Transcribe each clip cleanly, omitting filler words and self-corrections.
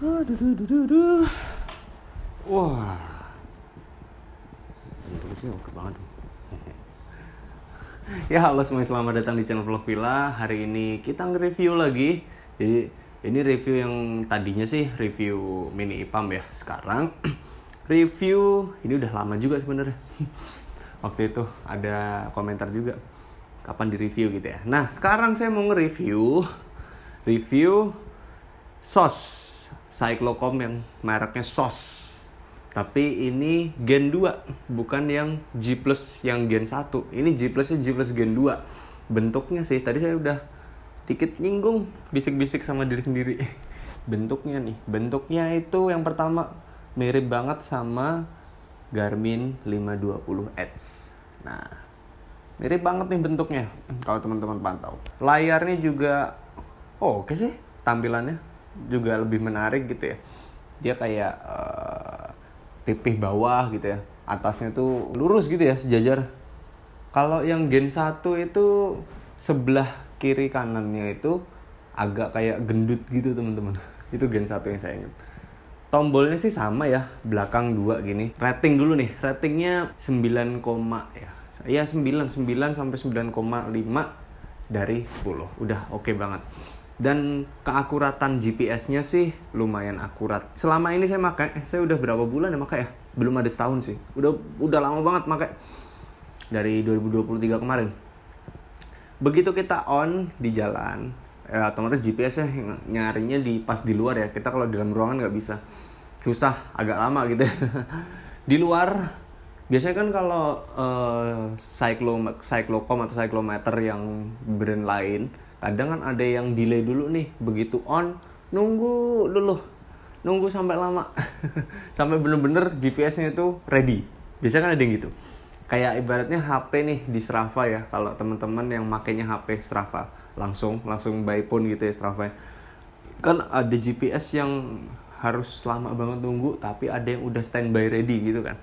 Aduh. Wah, ini tulisnya oke banget. Ya, halo semuanya, selamat datang di channel Vlog Villa. Hari ini kita nge-review lagi. Jadi ini review yang tadinya sih review mini IPAM ya. Sekarang review ini udah lama juga sebenarnya. Waktu itu ada komentar juga kapan di review gitu ya. Nah, sekarang saya mau nge-review SOS Cyclocom yang mereknya SOS. Tapi ini Gen 2, bukan yang G Plus yang Gen 1. Ini G Plusnya G Plus Gen 2. Bentuknya sih, tadi saya udah dikit nyinggung, bisik-bisik sama diri sendiri. Bentuknya itu yang pertama mirip banget sama Garmin 520 Edge. Nah, mirip banget nih bentuknya kalau teman-teman pantau. Layarnya juga oke sih, tampilannya juga lebih menarik gitu ya. Dia kayak pipih bawah gitu ya, atasnya tuh lurus gitu ya, sejajar. Kalau yang Gen 1 itu sebelah kiri kanannya itu agak kayak gendut gitu teman-teman. Itu Gen 1 yang saya ingat. Tombolnya sih sama ya, belakang 2 gini. Rating dulu nih, ratingnya 9, ya 9 sampai 9,5 dari 10. Udah oke banget. Dan keakuratan GPS-nya sih lumayan akurat. Selama ini saya udah berapa bulan ya pakai ya? Belum ada setahun sih. Udah lama banget pakai. Dari 2023 kemarin. Begitu kita on di jalan, otomatis GPS-nya nyarinya pas di luar ya. Kita kalau di dalam ruangan nggak bisa. Susah, agak lama gitu ya. Di luar biasanya kan kalau Cyclocom atau cyclometer yang brand lain, kadang kan ada yang delay dulu nih. Begitu on, nunggu sampai lama. Sampai bener-bener GPS-nya itu ready. Biasanya kan ada yang gitu. Kayak ibaratnya HP nih di Strava ya. Kalau teman-teman yang makainya HP Strava, langsung by phone gitu ya Strava. Kan ada GPS yang harus lama banget nunggu, tapi ada yang udah standby ready gitu kan.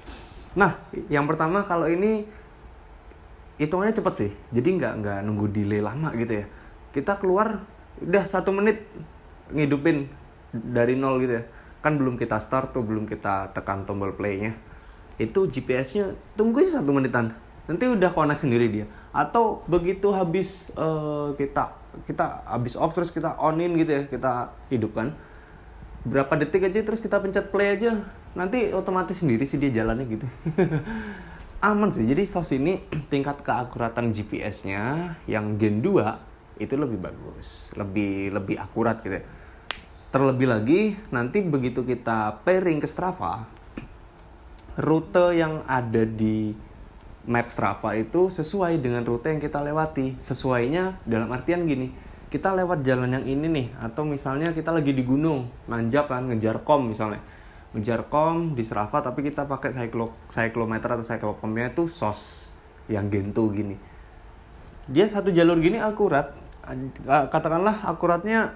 Nah, yang pertama kalau ini hitungannya cepet sih. Jadi nggak nunggu delay lama gitu ya. Kita keluar udah 1 menit ngidupin dari nol gitu ya. Kan belum kita start tuh, belum kita tekan tombol play-nya. Itu GPS-nya tunggu aja 1 menitan. Nanti udah connect sendiri dia. Atau begitu habis kita habis off terus kita on-in gitu ya, kita hidupkan. Berapa detik aja terus kita pencet play aja. Nanti otomatis sendiri sih dia jalannya gitu. Aman sih. Jadi SOS ini tingkat keakuratan GPS-nya yang Gen 2 itu lebih bagus, lebih akurat gitu ya. Terlebih lagi nanti begitu kita pairing ke Strava, rute yang ada di map Strava itu sesuai dengan rute yang kita lewati. Sesuainya dalam artian gini, kita lewat jalan yang ini nih, atau misalnya kita lagi di gunung, nanjak kan, ngejar kom misalnya. Ngejar kom di Strava tapi kita pakai cyclometer atau cyclocomnya itu SOS yang Gen 2 gini. Dia satu jalur gini akurat, katakanlah akuratnya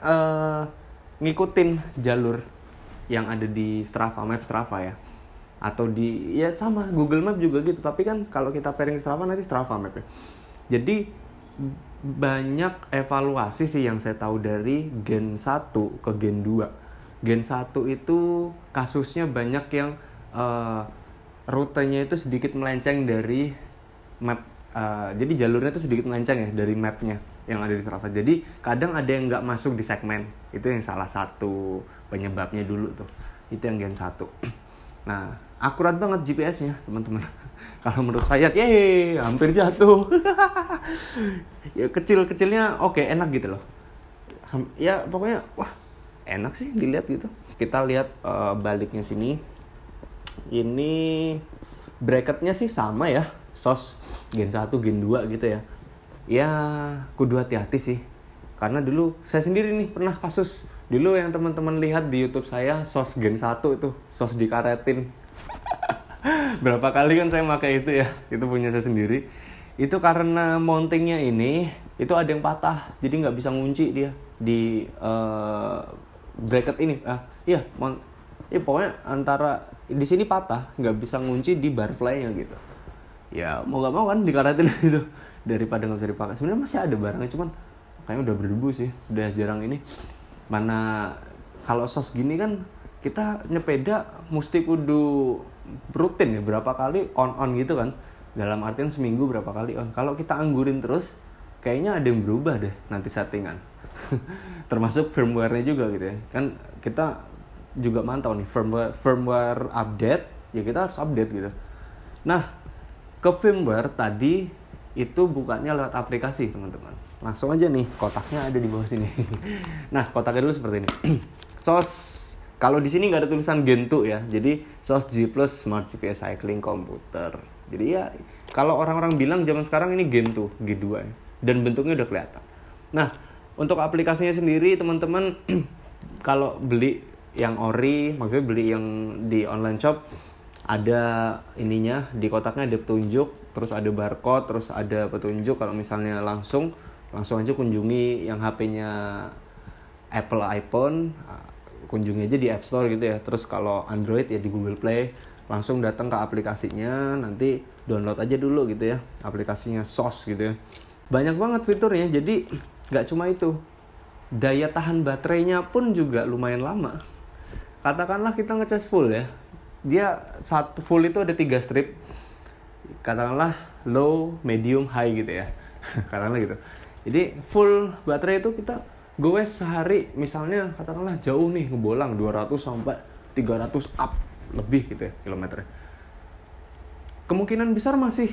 ngikutin jalur yang ada di Strava, map Strava ya. Atau ya sama Google Map juga gitu, tapi kan kalau kita pairing Strava nanti Strava Map ya. Jadi banyak evaluasi sih yang saya tahu dari Gen 1 ke Gen 2. Gen 1 itu kasusnya banyak yang rutenya itu sedikit melenceng dari map. Jadi jalurnya itu sedikit melenceng ya dari mapnya yang ada di Strava. Jadi kadang ada yang nggak masuk di segmen. Itu yang salah satu penyebabnya dulu tuh. Itu yang Gen 1. Nah, akurat banget GPS-nya teman-teman. Kalau menurut saya, hampir jatuh. Ya kecil-kecilnya oke, enak gitu loh. Ya pokoknya wah enak sih dilihat gitu. Kita lihat baliknya sini. Ini bracketnya sih sama ya. SOS Gen 1, Gen 2 gitu ya. Ya kudu hati-hati sih. Karena dulu saya sendiri nih pernah kasus. Dulu yang teman-teman lihat di YouTube saya SOS Gen 1 itu, SOS dikaretin. Berapa kali kan saya pakai itu ya. Itu punya saya sendiri. Itu karena mountingnya ini, itu ada yang patah. Jadi nggak bisa ngunci dia di bracket ini. Pokoknya antara di sini patah, nggak bisa ngunci di barfly-nya gitu. Ya mau nggak mau kan dikaretin gitu. Daripada nggak bisa dipakai. Sebenarnya masih ada barangnya, cuman kayaknya udah berdebu sih. Udah jarang ini. Mana kalau SOS gini kan kita nyepeda mesti kudu rutin ya, berapa kali on gitu kan, dalam artian seminggu berapa kali on. Kalau kita anggurin terus, kayaknya ada yang berubah deh nanti settingan. Termasuk firmware-nya juga gitu ya kan, kita juga mantau nih firmware update, ya kita harus update gitu. Nah, ke firmware tadi itu bukannya lewat aplikasi teman-teman, langsung aja nih, kotaknya ada di bawah sini. Nah, kotaknya dulu seperti ini. SOS, kalau di sini nggak ada tulisan Gen 2 ya, jadi SOS G Plus Smart GPS Cycling Computer. Jadi ya, kalau orang-orang bilang zaman sekarang ini Gen 2, G2 ya, dan bentuknya udah kelihatan. Nah, untuk aplikasinya sendiri teman-teman, kalau beli yang ori, maksudnya beli yang di online shop, ada ininya, di kotaknya ada petunjuk, terus ada barcode, terus ada petunjuk. Kalau misalnya langsung aja kunjungi yang HP-nya Apple iPhone, kunjungi aja di App Store gitu ya. Terus kalau Android ya di Google Play, langsung datang ke aplikasinya, nanti download aja dulu gitu ya, aplikasinya SOS gitu ya. Banyak banget fiturnya, jadi nggak cuma itu, daya tahan baterainya pun juga lumayan lama. Katakanlah kita ngecas full ya, dia satu full itu ada 3 strip, katakanlah low, medium, high gitu ya. Katakanlah gitu. Jadi full baterai itu kita goes sehari, misalnya katakanlah jauh nih, ngebolang 200 sampai 300 up lebih gitu ya kilometernya. Kemungkinan besar masih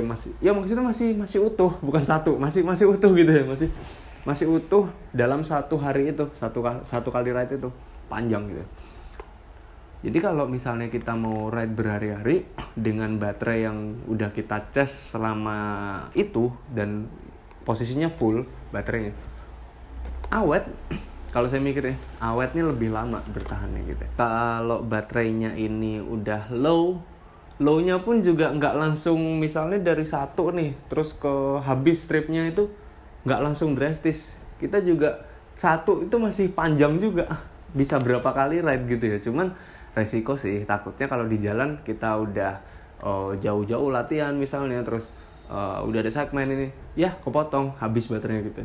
maksudnya masih utuh, bukan satu, masih utuh gitu ya, masih utuh dalam satu hari itu, satu kali ride itu panjang gitu. Jadi kalau misalnya kita mau ride berhari-hari dengan baterai yang udah kita cas selama itu dan posisinya full baterainya, awet. Kalau saya mikirnya awetnya lebih lama bertahannya gitu. Kalau baterainya ini udah low-nya pun juga nggak langsung, misalnya dari 1 nih terus ke habis stripnya itu nggak langsung drastis. Kita juga 1 itu masih panjang juga, bisa berapa kali ride gitu ya. Cuman resiko sih, takutnya kalau di jalan kita udah jauh-jauh latihan misalnya, terus udah ada segmen ini, ya kepotong habis baterainya gitu.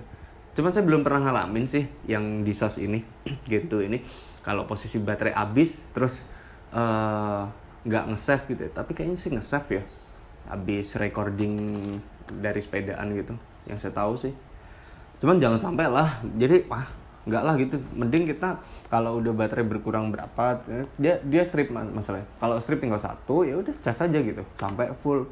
Cuman saya belum pernah ngalamin sih yang di SOS ini gitu. Ini kalau posisi baterai habis terus nggak nge-save gitu ya. Tapi kayaknya sih nge-save ya, habis recording dari sepedaan gitu, yang saya tahu sih. Cuman jangan sampai lah, jadi nggak lah gitu. Mending kita kalau udah baterai berkurang berapa, dia strip masalahnya. Kalau strip tinggal 1, ya udah cas aja gitu sampai full.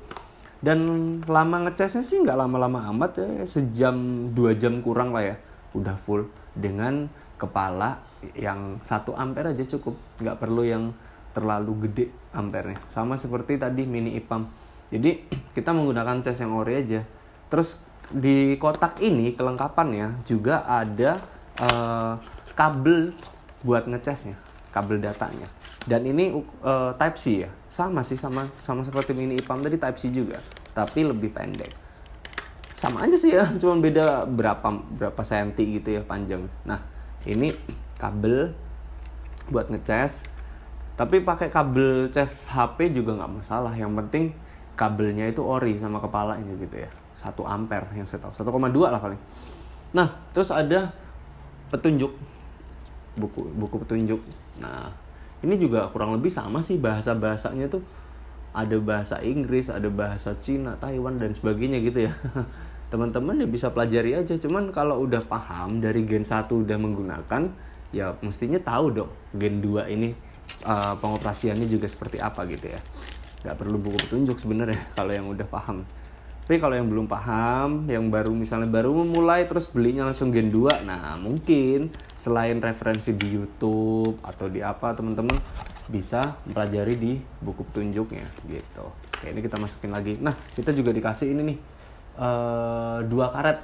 Dan lama ngecasnya sih nggak lama-lama amat ya, sejam 2 jam kurang lah ya, udah full dengan kepala yang 1 ampere aja cukup, nggak perlu yang terlalu gede ampernya. Sama seperti tadi mini IPAM. Jadi kita menggunakan cas yang ori aja. Terus di kotak ini kelengkapannya juga ada kabel buat ngecasnya, kabel datanya. Dan ini Type C ya, sama seperti mini IPAM tadi, Type C juga, tapi lebih pendek. Sama aja sih ya, cuma beda berapa senti gitu ya panjang. Nah, ini kabel buat ngecas, tapi pakai kabel cas HP juga nggak masalah. Yang penting kabelnya itu ori sama kepalanya gitu ya, 1 ampere yang saya tahu, 1,2 lah paling. Nah, terus ada petunjuk, buku petunjuk. Nah, ini juga kurang lebih sama sih, bahasanya tuh ada bahasa Inggris, ada bahasa Cina, Taiwan dan sebagainya gitu ya. Teman-teman ya bisa pelajari aja. Cuman kalau udah paham dari Gen 1 udah menggunakan, ya mestinya tahu dong Gen 2 ini pengoperasiannya juga seperti apa gitu ya. Gak perlu buku petunjuk sebenarnya kalau yang udah paham. Tapi kalau yang belum paham, yang misalnya baru memulai terus belinya langsung Gen 2, nah mungkin selain referensi di YouTube atau di apa, teman-teman bisa mempelajari di buku petunjuknya gitu. Oke, ini kita masukin lagi. Nah, kita juga dikasih ini nih, 2 karet.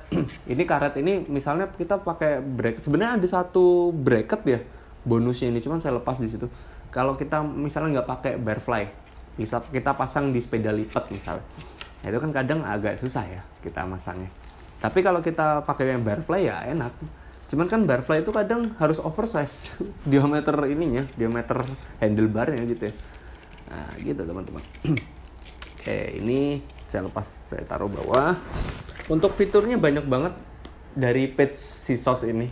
Ini karet ini misalnya kita pakai bracket. Sebenarnya ada 1 bracket ya bonusnya ini, cuman saya lepas di situ. Kalau kita misalnya nggak pakai Barefly, bisa kita pasang di sepeda lipat misalnya. Nah, itu kan kadang agak susah ya kita masangnya. Tapi kalau kita pakai yang Barefly ya enak. Cuman kan Barefly itu kadang harus oversize diameter handlebarnya gitu ya. Nah, gitu teman-teman. Oke, ini saya taruh bawah. Untuk fiturnya banyak banget dari page si SOS ini.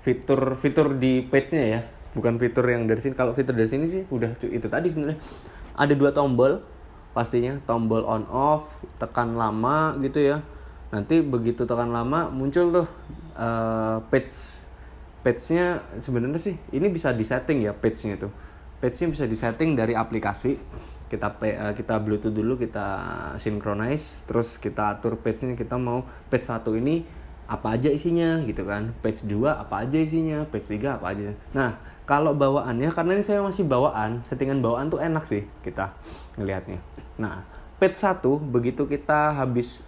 Fitur di page-nya ya. bukan fitur yang dari sini. Kalau fitur dari sini sih udah itu tadi sebenarnya. Ada 2 tombol pastinya, tombol on off, tekan lama gitu ya. Nanti begitu tekan lama muncul tuh page-nya sebenarnya sih ini bisa disetting ya page-nya tuh. Page-nya bisa disetting dari aplikasi. Kita Bluetooth dulu, kita synchronize, terus kita atur page-nya, kita mau page 1 ini apa aja isinya gitu kan. Page 2 apa aja isinya, page 3 apa aja. Nah, kalau bawaannya karena ini saya masih bawaan, settingan bawaan tuh enak sih kita ngelihatnya. Nah, page 1 begitu kita habis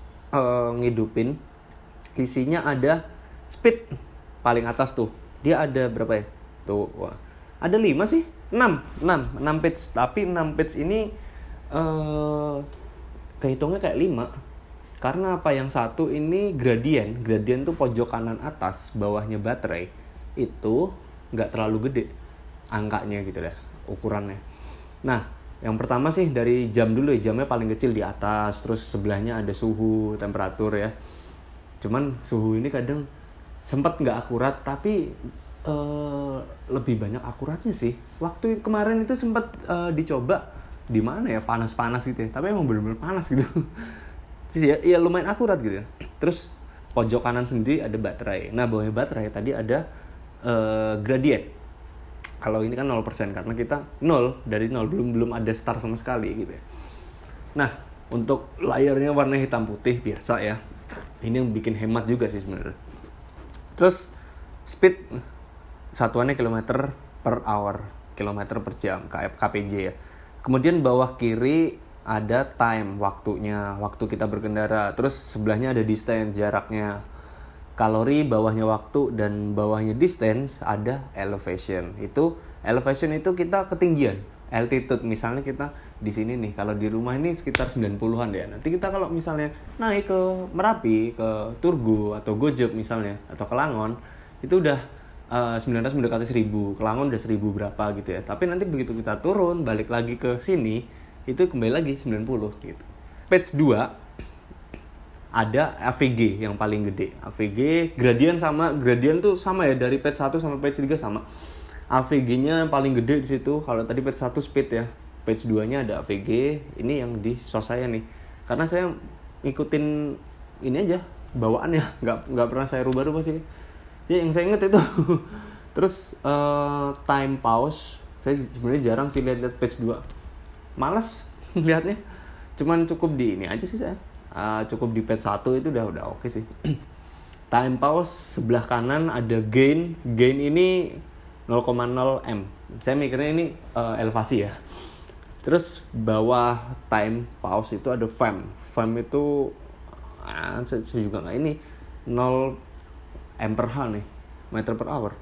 ngidupin isinya ada speed paling atas tuh. Dia ada berapa ya? Tuh, wah. Ada 5 sih. 6 page, tapi 6 page ini kehitungnya kayak 5. Karena apa, yang satu ini gradien tuh pojok kanan atas, bawahnya baterai. Itu nggak terlalu gede angkanya gitu ya, ukurannya. Nah, yang pertama sih dari jam dulu ya, jamnya paling kecil di atas, terus sebelahnya ada suhu, temperatur ya. Cuman suhu ini kadang sempat nggak akurat, tapi lebih banyak akuratnya sih. Waktu kemarin itu sempat dicoba di mana ya, panas-panas gitu ya, tapi emang benar-benar panas gitu. Terus ya lumayan akurat gitu ya. Terus pojok kanan sendiri ada baterai. Nah, bawahnya baterai tadi ada gradient. Kalau ini kan 0% karena kita 0 dari 0, belum ada start sama sekali gitu ya. Nah, untuk layarnya warna hitam putih biasa ya. Ini yang bikin hemat juga sih sebenarnya. Terus speed satuannya kilometer per hour, kilometer per jam, kpj ya. Kemudian bawah kiri ada time, waktu kita berkendara. Terus sebelahnya ada distance, jaraknya. Kalori, bawahnya waktu, dan bawahnya distance ada elevation. Elevation itu kita ketinggian, altitude. Misalnya kita di sini nih, kalau di rumah ini sekitar 90-an ya. Nanti kita kalau misalnya naik ke Merapi, ke Turgu atau Gojek misalnya, atau ke Langon, itu udah 900 mendekati 1000, Kelangon udah 1000 berapa gitu ya. Tapi nanti begitu kita turun balik lagi ke sini, itu kembali lagi 90 gitu. Page 2 ada AVG yang paling gede. AVG gradien tuh sama ya, dari page 1 sampai page 3 sama. AVG-nya paling gede di situ. Kalau tadi page 1 speed ya, page 2-nya ada AVG. Ini yang di sos saya nih. Karena saya ngikutin ini aja bawaannya, nggak pernah saya rubah-rubah sih. Ya yang saya inget itu. Terus time pause, saya sebenarnya jarang sih lihat page 2. Malas lihatnya. Cuman cukup di ini aja sih saya. Cukup di page 1 itu udah oke sih. Time pause sebelah kanan ada gain. Gain ini 0,0 M. Saya mikirnya ini elevasi ya. Terus bawah time pause itu ada fam. Fam itu saya juga nggak ini 0 ampere nih, meter per hour.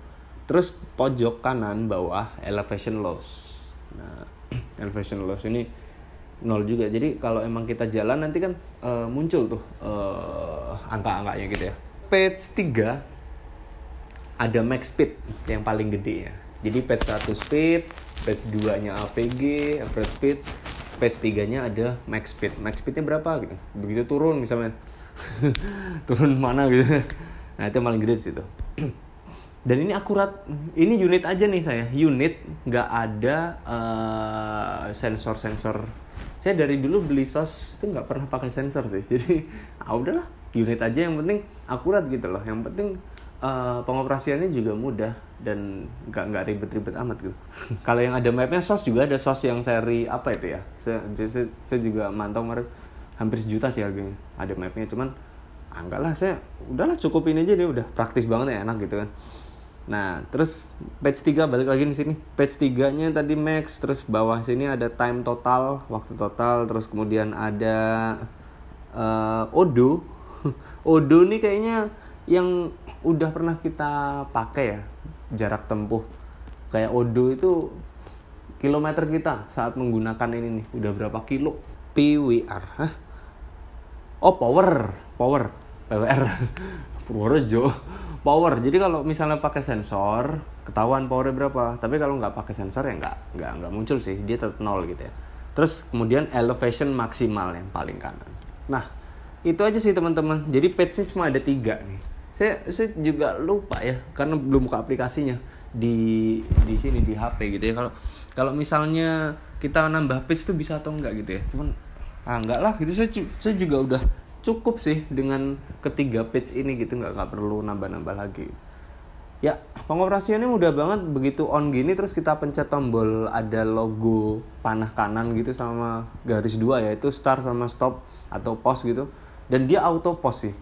Terus pojok kanan bawah elevation loss. Nah, elevation loss ini 0 juga. Jadi kalau emang kita jalan nanti kan muncul tuh angka-angkanya gitu ya. Page 3 ada max speed yang paling gede ya. Jadi page 1 speed, page 2-nya AVG, average speed, page 3-nya ada max speed. Max speednya berapa gitu. Begitu turun misalnya turun mana gitu. Nah, itu yang paling gede di situ. Dan ini akurat. Ini unit aja nih saya. Unit, nggak ada sensor-sensor. Saya dari dulu beli sos itu nggak pernah pakai sensor sih. Jadi, udahlah. Unit aja, yang penting akurat gitu loh. Yang penting pengoperasiannya juga mudah dan nggak ribet-ribet amat gitu. Kalau yang ada mapnya, sos juga ada sos yang seri apa itu ya. Saya juga mantau kemarin hampir 1 juta sih harganya. Ada mapnya, cuman enggak lah, saya udahlah cukupin aja deh, udah praktis banget ya, enak gitu kan. Nah, terus page 3 balik lagi di sini. Page 3-nya tadi max, terus bawah sini ada time total, waktu total, terus kemudian ada odo. Odo nih kayaknya yang udah pernah kita pakai ya, jarak tempuh. Kayak odo itu kilometer kita saat menggunakan ini nih, udah berapa kilo? PWR. Power. PWR. Purworejo. Power. Jadi kalau misalnya pakai sensor, ketahuan powernya berapa. Tapi kalau nggak pakai sensor ya nggak muncul sih. Dia tetap 0 gitu ya. Terus kemudian elevation maksimal yang paling kanan. Nah, itu aja sih teman-teman. Jadi page-nya cuma ada 3 nih. Saya juga lupa ya, karena belum buka aplikasinya. di sini di HP gitu ya. Kalau misalnya kita nambah page tuh bisa atau enggak gitu ya. Cuman enggak lah gitu, saya juga udah cukup sih dengan ketiga page ini gitu, nggak perlu nambah-nambah lagi. Ya, pengoperasiannya mudah banget. Begitu on gini terus kita pencet tombol ada logo panah kanan gitu sama garis 2 ya, itu start sama stop atau pause gitu. Dan dia auto pause sih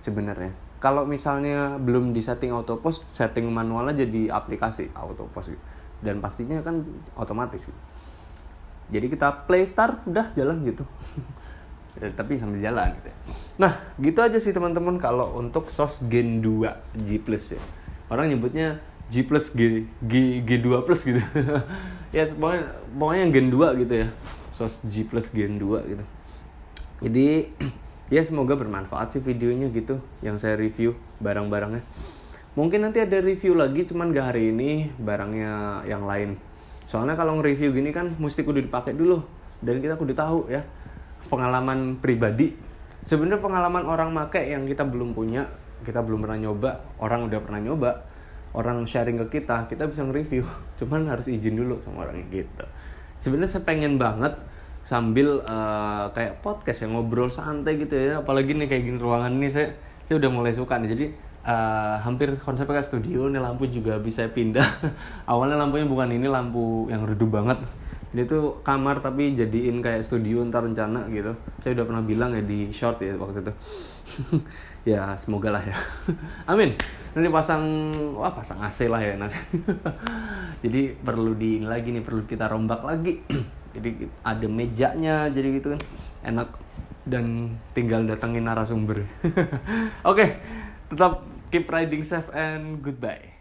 sebenarnya. Kalau misalnya belum di setting auto pause, setting manual aja di aplikasi auto pause gitu. Dan pastinya kan otomatis gitu. Jadi kita play start udah jalan gitu. Tapi sambil jalan gitu ya. Nah, gitu aja sih teman-teman kalau untuk SOS Gen 2 G Plus ya. Orang nyebutnya G Plus G2 Plus gitu. Ya pokoknya Gen 2 gitu ya. SOS G Plus Gen 2 gitu. Jadi ya semoga bermanfaat sih videonya gitu yang saya review barang-barangnya. Mungkin nanti ada review lagi, cuman gak hari ini, barangnya yang lain. Soalnya kalau nge-review gini kan mesti kudu dipakai dulu dan kita kudu tahu ya. Pengalaman pribadi, sebenarnya pengalaman orang make yang kita belum punya, kita belum pernah nyoba, orang udah pernah nyoba, orang sharing ke kita bisa nge-review, cuman harus izin dulu sama orangnya gitu. Sebenarnya saya pengen banget sambil kayak podcast yang ngobrol santai gitu ya, apalagi nih kayak gini ruangan ini saya udah mulai suka nih. Jadi hampir konsepnya kayak studio, nih lampu juga bisa pindah. Awalnya lampunya bukan ini, lampu yang redup banget. Ini tuh kamar tapi jadiin kayak studio ntar rencana gitu. Saya udah pernah bilang ya di short ya waktu itu. Ya semoga lah ya. Amin. Nanti pasang AC lah ya nanti. Jadi perlu ini lagi nih, perlu kita rombak lagi. Jadi ada mejanya, jadi gitu kan enak, dan tinggal datengin narasumber. Oke, tetap keep riding safe and goodbye.